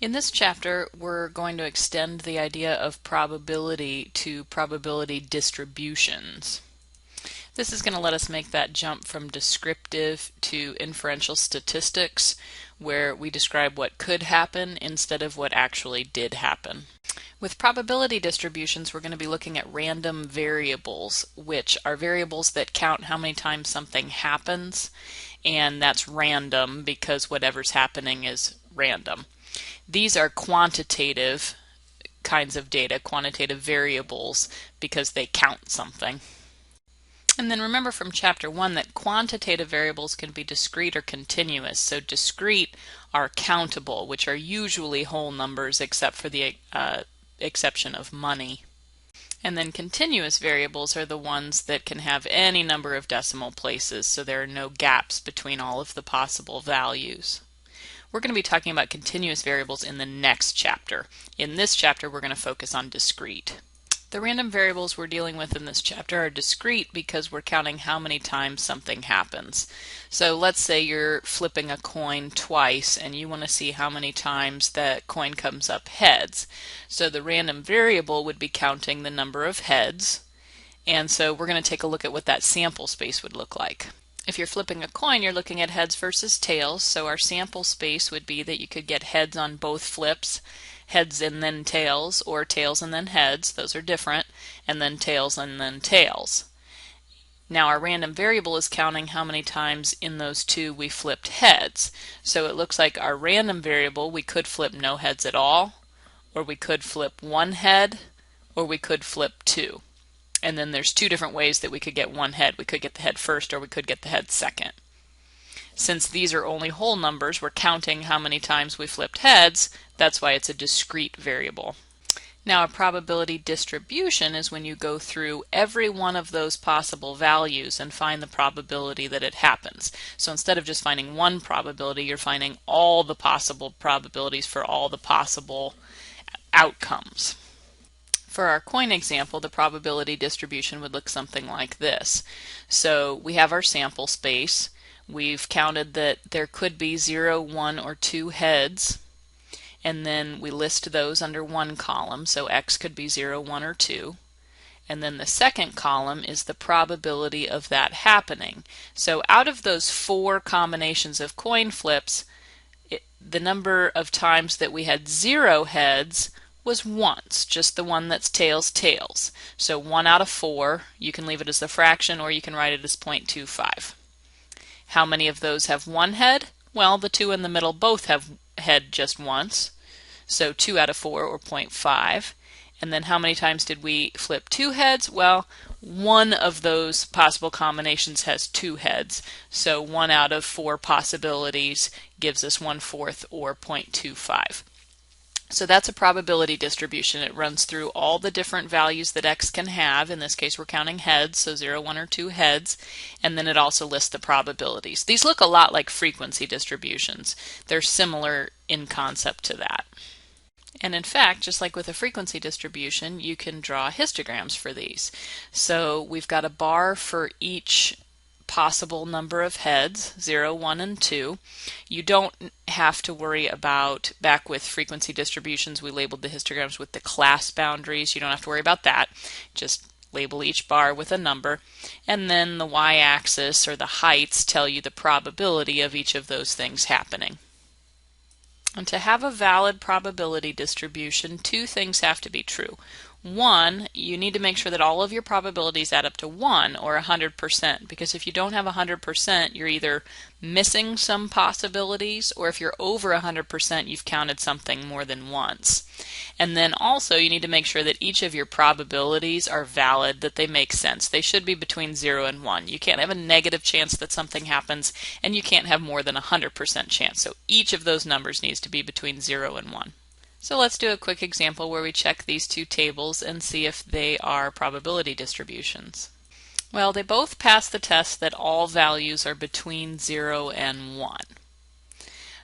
In this chapter, we're going to extend the idea of probability to probability distributions. This is going to let us make that jump from descriptive to inferential statistics, where we describe what could happen instead of what actually did happen. With probability distributions, we're going to be looking at random variables, which are variables that count how many times something happens, and that's random because whatever's happening is random. These are quantitative kinds of data, quantitative variables, because they count something. And then remember from chapter 1 that quantitative variables can be discrete or continuous. So discrete are countable, which are usually whole numbers except for the exception of money. And then continuous variables are the ones that can have any number of decimal places, so there are no gaps between all of the possible values. We're going to be talking about continuous variables in the next chapter. In this chapter, we're going to focus on discrete. The random variables we're dealing with in this chapter are discrete because we're counting how many times something happens. So let's say you're flipping a coin twice and you want to see how many times that coin comes up heads. So the random variable would be counting the number of heads, and so we're going to take a look at what that sample space would look like. If you're flipping a coin, you're looking at heads versus tails, so our sample space would be that you could get heads on both flips, heads and then tails, or tails and then heads, those are different, and then tails and then tails. Now our random variable is counting how many times in those two we flipped heads. So it looks like our random variable, we could flip no heads at all, or we could flip one head, or we could flip two. And then there's two different ways that we could get one head. We could get the head first or we could get the head second. Since these are only whole numbers, we're counting how many times we flipped heads. That's why it's a discrete variable. Now a probability distribution is when you go through every one of those possible values and find the probability that it happens. So instead of just finding one probability, you're finding all the possible probabilities for all the possible outcomes. For our coin example, the probability distribution would look something like this. So we have our sample space. We've counted that there could be 0, 1, or 2 heads, and then we list those under one column. So X could be 0, 1, or 2. And then the second column is the probability of that happening. So out of those 4 combinations of coin flips, the number of times that we had 0 heads was once, just the one that's tails, tails. So 1 out of 4, you can leave it as a fraction or you can write it as 0.25. How many of those have one head? Well, the two in the middle both have head just once, so 2 out of 4 or 0.5. And then how many times did we flip 2 heads? Well, one of those possible combinations has 2 heads, so 1 out of 4 possibilities gives us 1/4 or 0.25. So that's a probability distribution. It runs through all the different values that X can have. In this case, we're counting heads, so 0, 1, or 2 heads. And then it also lists the probabilities. These look a lot like frequency distributions. They're similar in concept to that. And in fact, just like with a frequency distribution, you can draw histograms for these. So we've got a bar for each possible number of heads, 0, 1, and 2. You don't have to worry about, back with frequency distributions, we labeled the histograms with the class boundaries. You don't have to worry about that. Just label each bar with a number. And then the y-axis, or the heights, tell you the probability of each of those things happening. And to have a valid probability distribution, 2 things have to be true. 1, you need to make sure that all of your probabilities add up to 1 or 100%, because if you don't have 100%, you're either missing some possibilities, or if you're over 100%, you've counted something more than once. And then also you need to make sure that each of your probabilities are valid, that they make sense. They should be between 0 and 1. You can't have a negative chance that something happens, and you can't have more than 100% chance. So each of those numbers needs to be between 0 and 1. So let's do a quick example where we check these 2 tables and see if they are probability distributions. Well, they both pass the test that all values are between 0 and 1.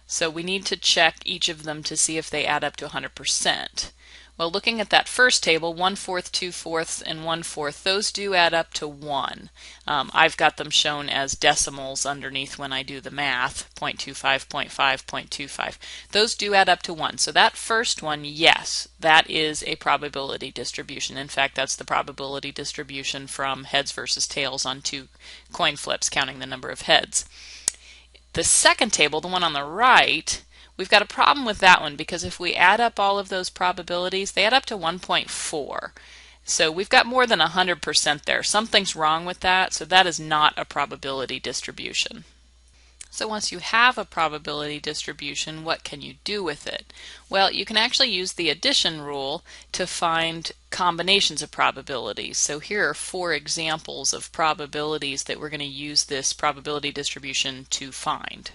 So we need to check each of them to see if they add up to 100%. Well, looking at that first table, 1/4, 2/4, and 1/4, those do add up to 1. I've got them shown as decimals underneath when I do the math, 0.25, 0.5, 0.25. Those do add up to 1. So that first one, yes, that is a probability distribution. In fact, that's the probability distribution from heads versus tails on 2 coin flips, counting the number of heads. The second table, the one on the right, we've got a problem with that one because if we add up all of those probabilities, they add up to 1.4. So we've got more than 100% there. Something's wrong with that, so that is not a probability distribution. So once you have a probability distribution, what can you do with it? Well, you can actually use the addition rule to find combinations of probabilities. So here are 4 examples of probabilities that we're going to use this probability distribution to find.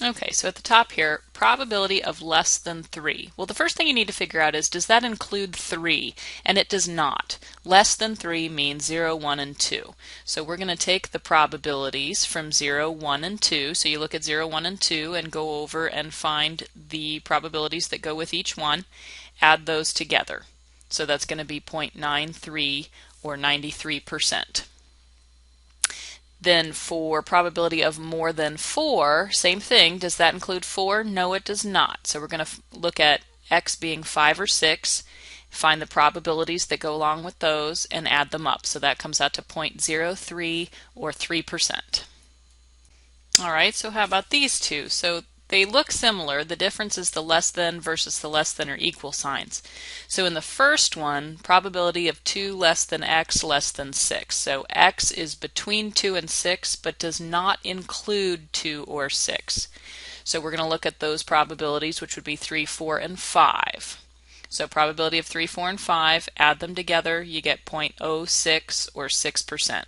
Okay, so at the top here, probability of less than 3. Well, the first thing you need to figure out is, does that include 3? And it does not. Less than 3 means 0, 1, and 2. So we're going to take the probabilities from 0, 1, and 2. So you look at 0, 1, and 2 and go over and find the probabilities that go with each one. Add those together. So that's going to be 0.93 or 93%. Then for probability of more than 4, same thing. Does that include 4? No, it does not. So we're going to look at x being 5 or 6, find the probabilities that go along with those, and add them up. So that comes out to 0.03 or 3%. All right, so how about these two? So they look similar. The difference is the less than versus the less than or equal signs. So in the first one, probability of 2 less than x less than 6. So x is between 2 and 6 but does not include 2 or 6. So we're going to look at those probabilities, which would be 3, 4, and 5. So probability of 3, 4, and 5, add them together, you get 0.06 or 6%.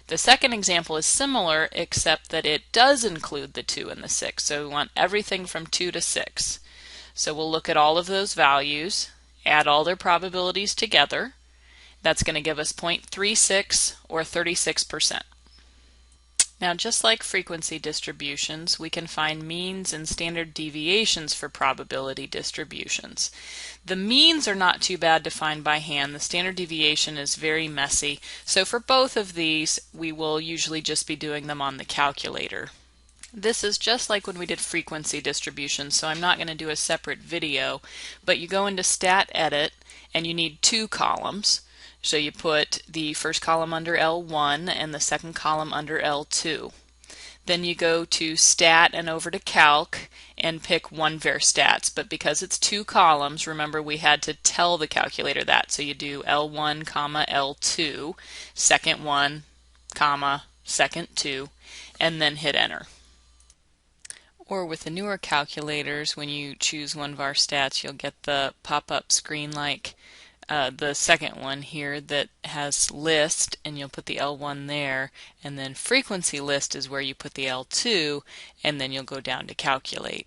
The second example is similar, except that it does include the 2 and the 6. So we want everything from 2 to 6. So we'll look at all of those values, add all their probabilities together. That's going to give us 0.36 or 36%. Now, just like frequency distributions, we can find means and standard deviations for probability distributions. The means are not too bad to find by hand. The standard deviation is very messy. So for both of these, we will usually just be doing them on the calculator. This is just like when we did frequency distributions, so I'm not going to do a separate video, but you go into Stat Edit and you need 2 columns. So you put the first column under L1 and the second column under L2. Then you go to Stat and over to Calc and pick 1var stats. But because it's 2 columns, remember we had to tell the calculator that. So you do L1, comma, L2, second 1, comma, second 2, and then hit Enter. Or with the newer calculators, when you choose 1var stats, you'll get the pop-up screen like the second one here that has list, and you'll put the L1 there, and then frequency list is where you put the L2, and then you'll go down to calculate.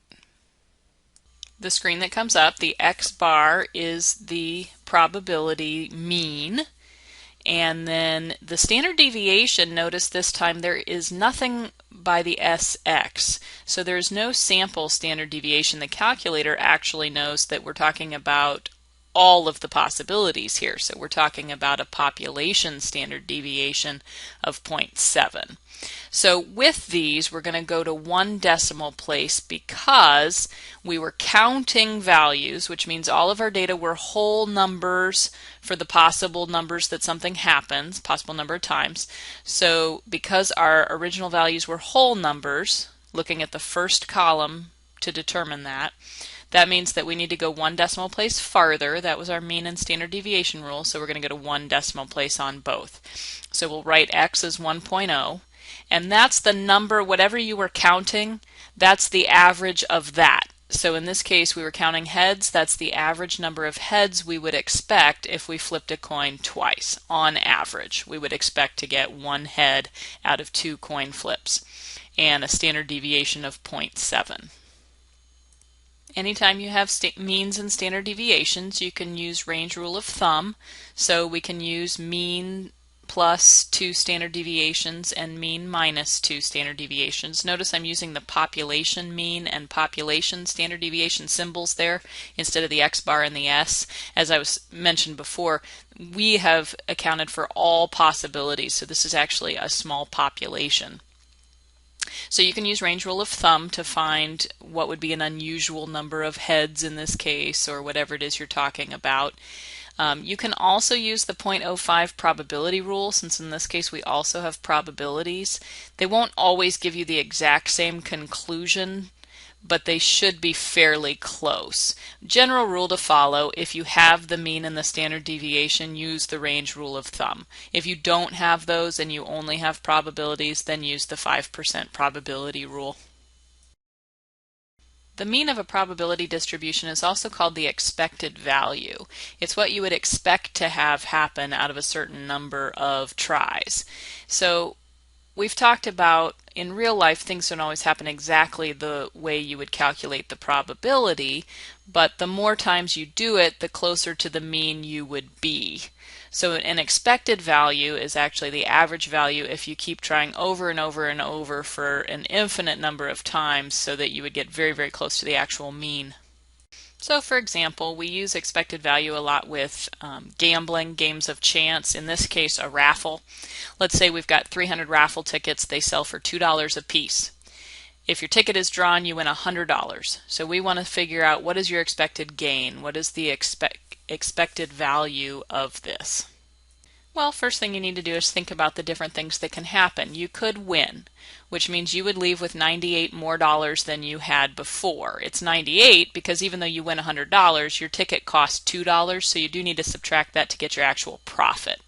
The screen that comes up, the X bar is the probability mean, and then the standard deviation, notice this time there is nothing by the SX. So there's no sample standard deviation. The calculator actually knows that we're talking about all of the possibilities here. So we're talking about a population standard deviation of 0.7. So with these, we're going to go to 1 decimal place because we were counting values, which means all of our data were whole numbers for the possible numbers that something happens, possible number of times. So because our original values were whole numbers, looking at the first column to determine that, that means that we need to go 1 decimal place farther. That was our mean and standard deviation rule, so we're going to go to 1 decimal place on both. So we'll write x as 1.0, and that's the number, whatever you were counting, that's the average of that. So in this case, we were counting heads. That's the average number of heads we would expect if we flipped a coin twice. On average, we would expect to get 1 head out of 2 coin flips, and a standard deviation of 0.7. Anytime you have means and standard deviations, you can use range rule of thumb. So we can use mean plus 2 standard deviations and mean minus 2 standard deviations. Notice I'm using the population mean and population standard deviation symbols there instead of the X bar and the S. As I was mentioned before, we have accounted for all possibilities, so this is actually a small population. So you can use range rule of thumb to find what would be an unusual number of heads in this case, or whatever it is you're talking about. You can also use the 0.05 probability rule, since in this case we also have probabilities. They won't always give you the exact same conclusion, but they should be fairly close. General rule to follow: if you have the mean and the standard deviation, use the range rule of thumb. If you don't have those and you only have probabilities, then use the 5% probability rule. The mean of a probability distribution is also called the expected value. It's what you would expect to have happen out of a certain number of tries. So we've talked about in real life things don't always happen exactly the way you would calculate the probability, but the more times you do it, the closer to the mean you would be. So an expected value is actually the average value if you keep trying over and over and over for an infinite number of times, so that you would get very, very close to the actual mean. So for example, we use expected value a lot with gambling, games of chance, in this case a raffle. Let's say we've got 300 raffle tickets. They sell for $2 a piece. If your ticket is drawn, you win $100. So we want to figure out, what is your expected gain? What is the expected value of this? Well, first thing you need to do is think about the different things that can happen. You could win, which means you would leave with $98 more than you had before. It's 98 because even though you win $100, your ticket cost $2, so you do need to subtract that to get your actual profit.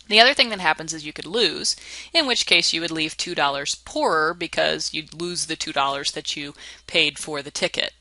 The other thing that happens is you could lose, in which case you would leave $2 poorer because you'd lose the $2 that you paid for the ticket.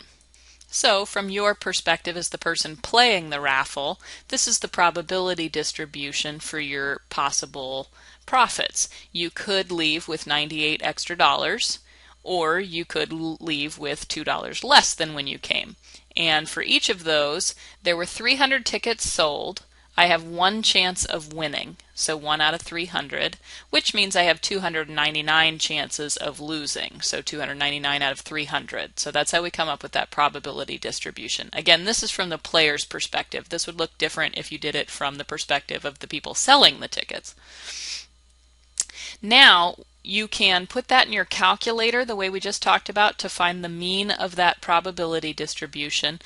So from your perspective as the person playing the raffle, this is the probability distribution for your possible profits. You could leave with 98 extra dollars, or you could leave with $2 less than when you came. And for each of those, there were 300 tickets sold. I have one chance of winning, so 1 out of 300, which means I have 299 chances of losing, so 299 out of 300. So that's how we come up with that probability distribution. Again, this is from the player's perspective. This would look different if you did it from the perspective of the people selling the tickets. Now, you can put that in your calculator the way we just talked about to find the mean of that probability distribution.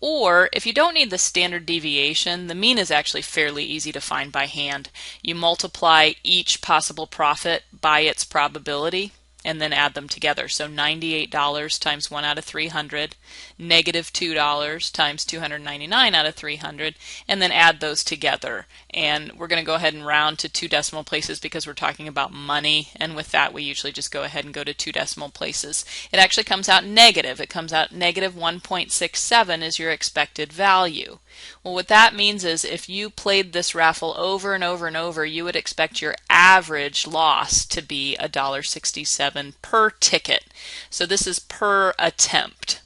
Or if you don't need the standard deviation, the mean is actually fairly easy to find by hand. You multiply each possible profit by its probability and then add them together. So $98 times 1 out of 300, negative $2 times 299 out of 300, and then add those together. And we're going to go ahead and round to 2 decimal places because we're talking about money, and with that we usually just go ahead and go to 2 decimal places. It actually comes out negative. It comes out negative 1.67 is your expected value. Well, what that means is if you played this raffle over and over and over, you would expect your average loss to be $1.67 per ticket. So this is per attempt.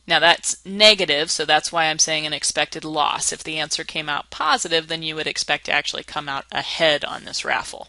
Now that's negative, so that's why I'm saying an expected loss. If the answer came out positive, then you would expect to actually come out ahead on this raffle.